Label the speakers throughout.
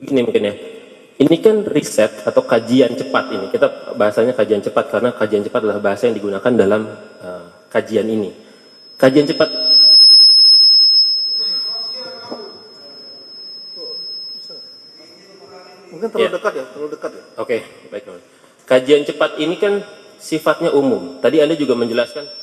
Speaker 1: Gini mungkin ya. Ini kan riset atau kajian cepat ini. Kita bahasanya kajian cepat karena kajian cepat adalah bahasa yang digunakan dalam kajian ini. Kajian cepat.
Speaker 2: Mungkin terlalu dekat ya, terlalu dekat ya.
Speaker 1: Oke, baik. Kajian cepat ini kan sifatnya umum. Tadi Anda juga menjelaskan.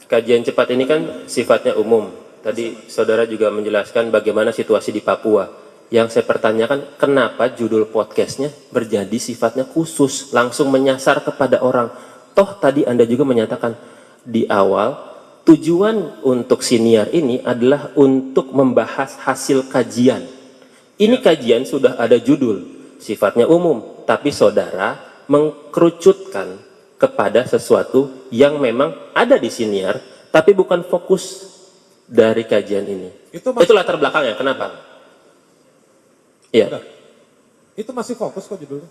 Speaker 1: Kajian cepat ini kan sifatnya umum. Tadi saudara juga menjelaskan bagaimana situasi di Papua. Yang saya pertanyakan, kenapa judul podcastnya berjadi sifatnya khusus, langsung menyasar kepada orang. Toh tadi Anda juga menyatakan di awal, tujuan untuk siniar ini adalah untuk membahas hasil kajian. Ini kajian sudah ada judul, sifatnya umum, tapi saudara mengkerucutkan kepada sesuatu yang memang ada di siniar, tapi bukan fokus dari kajian ini. Itu latar belakangnya, kenapa? Iya.
Speaker 3: Itu masih fokus kok judulnya.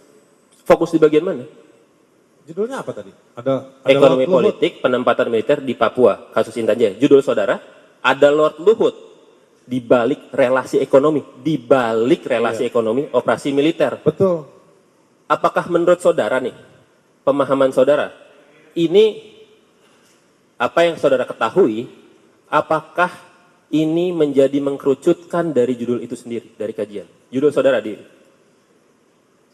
Speaker 1: Fokus di bagian mana?
Speaker 3: Judulnya apa tadi? Ada
Speaker 1: Ekonomi politik penempatan militer di Papua, kasus Intan Jaya. Judul saudara, ada Lord Luhut di balik relasi ekonomi, ekonomi operasi militer.
Speaker 3: Betul.
Speaker 1: Apakah menurut saudara nih, pemahaman saudara, ini apa yang saudara ketahui, apakah ini menjadi mengkerucutkan dari judul itu sendiri, dari kajian? Judul saudara di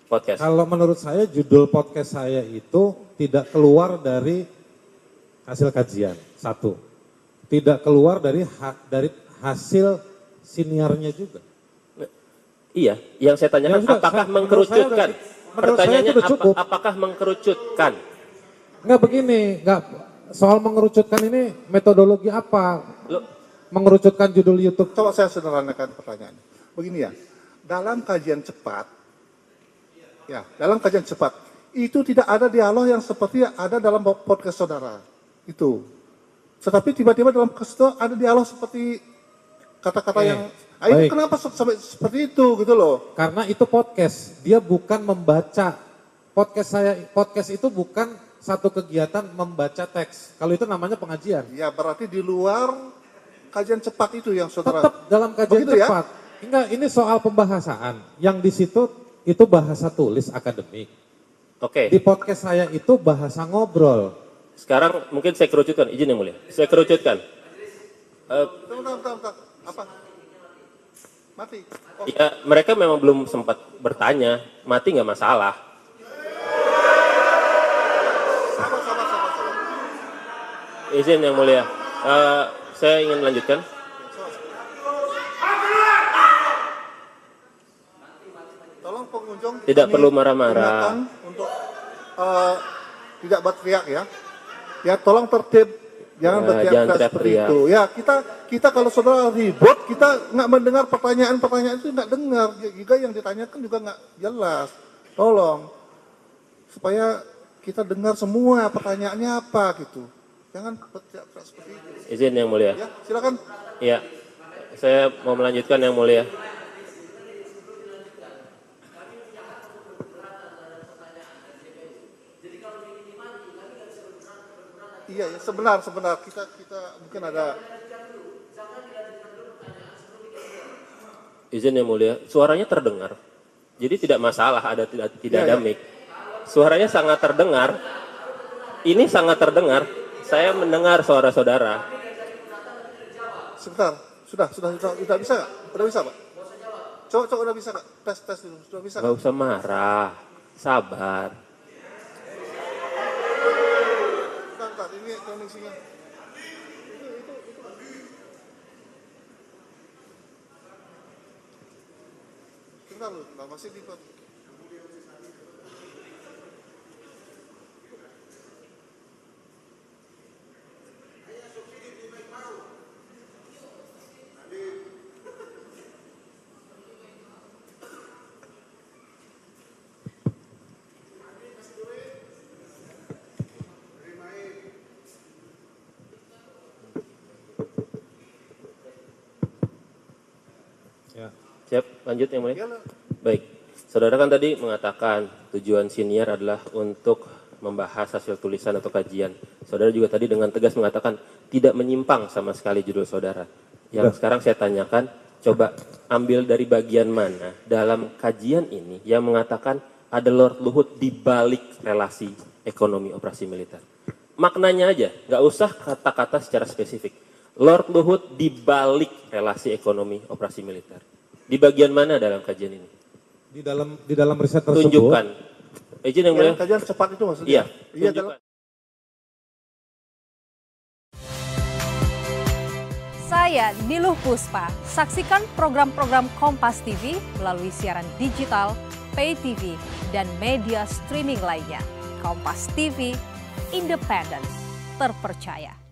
Speaker 1: podcast.
Speaker 3: Kalau menurut saya judul podcast saya itu tidak keluar dari hasil kajian, satu. Tidak keluar dari hasil siniarnya juga.
Speaker 1: Iya, yang saya tanyakan
Speaker 3: Ya,
Speaker 1: apakah mengkerucutkan? Pertanyaannya apakah mengkerucutkan?
Speaker 3: Enggak begini, soal mengerucutkan ini metodologi apa? Mengerucutkan judul YouTube.
Speaker 2: Coba saya sederhanakan pertanyaannya. Begini ya, dalam kajian cepat, itu tidak ada dialog yang seperti ada dalam podcast saudara. Itu. Tetapi tiba-tiba dalam podcast itu ada dialog seperti kata-kata yang itu kenapa sampai seperti itu gitu loh?
Speaker 3: Karena itu podcast, dia bukan membaca. Podcast itu bukan satu kegiatan membaca teks. Kalau itu namanya pengajian.
Speaker 2: Ya berarti di luar kajian cepat itu yang saudara.
Speaker 3: Tetap dalam kajian
Speaker 2: begitu
Speaker 3: cepat. Ya? Enggak, ini soal pembahasaan. Yang di situ itu bahasa tulis akademik.
Speaker 1: Oke.
Speaker 3: Di podcast saya itu bahasa ngobrol.
Speaker 1: Sekarang mungkin saya kerucutkan, izin yang mulia. Saya kerucutkan.
Speaker 2: Bentar. Apa? Mati. Oh.
Speaker 1: Ya, mereka memang belum sempat bertanya. Mati nggak masalah.
Speaker 2: Sabar.
Speaker 1: Izin yang mulia. Saya ingin melanjutkan.
Speaker 2: Tolong pengunjung
Speaker 1: tidak perlu marah-marah
Speaker 2: untuk tidak berteriak ya. Ya tolong tertib, jangan berteriak seperti itu. Ya kita kalau saudara ribut, kita nggak mendengar pertanyaan itu nggak dengar. Juga yang ditanyakan juga nggak jelas. Tolong supaya kita dengar semua pertanyaannya apa gitu. Jangan berteriak seperti itu.
Speaker 1: Izin yang mulia.
Speaker 2: Ya silakan.
Speaker 1: Iya, saya mau melanjutkan yang mulia.
Speaker 2: Iya, sebenar kita mungkin ada.
Speaker 1: Izin yang mulia, suaranya terdengar. Jadi tidak masalah tidak ada mic. Suaranya sangat terdengar. Ini sangat terdengar. Saya mendengar suara saudara.
Speaker 2: Sebentar, sudah bisa nggak? Udah bisa Pak? Coba udah bisa nggak? Tes dulu, sudah bisa.
Speaker 1: Gak usah marah, sabar.
Speaker 2: Bentar, ini koneksinya. Bentar lu, masih di.
Speaker 1: Siap, lanjut yang mulia. Baik, saudara kan tadi mengatakan tujuan siniar adalah untuk membahas hasil tulisan atau kajian. Saudara juga tadi dengan tegas mengatakan tidak menyimpang sama sekali judul saudara. Yang sekarang saya tanyakan, coba ambil dari bagian mana dalam kajian ini yang mengatakan ada Lord Luhut di balik relasi ekonomi operasi militer. Maknanya aja, nggak usah kata-kata secara spesifik. Lord Luhut di balik relasi ekonomi operasi militer. Di bagian mana dalam kajian ini?
Speaker 3: Di dalam riset tersebut.
Speaker 1: Tunjukkan. Izin yang mulia.
Speaker 2: Kajian cepat itu maksudnya?
Speaker 1: Iya.
Speaker 2: Iya dalam.
Speaker 4: Saya Niluh Puspa. Saksikan program-program Kompas TV melalui siaran digital, pay TV, dan media streaming lainnya. Kompas TV, independen, terpercaya.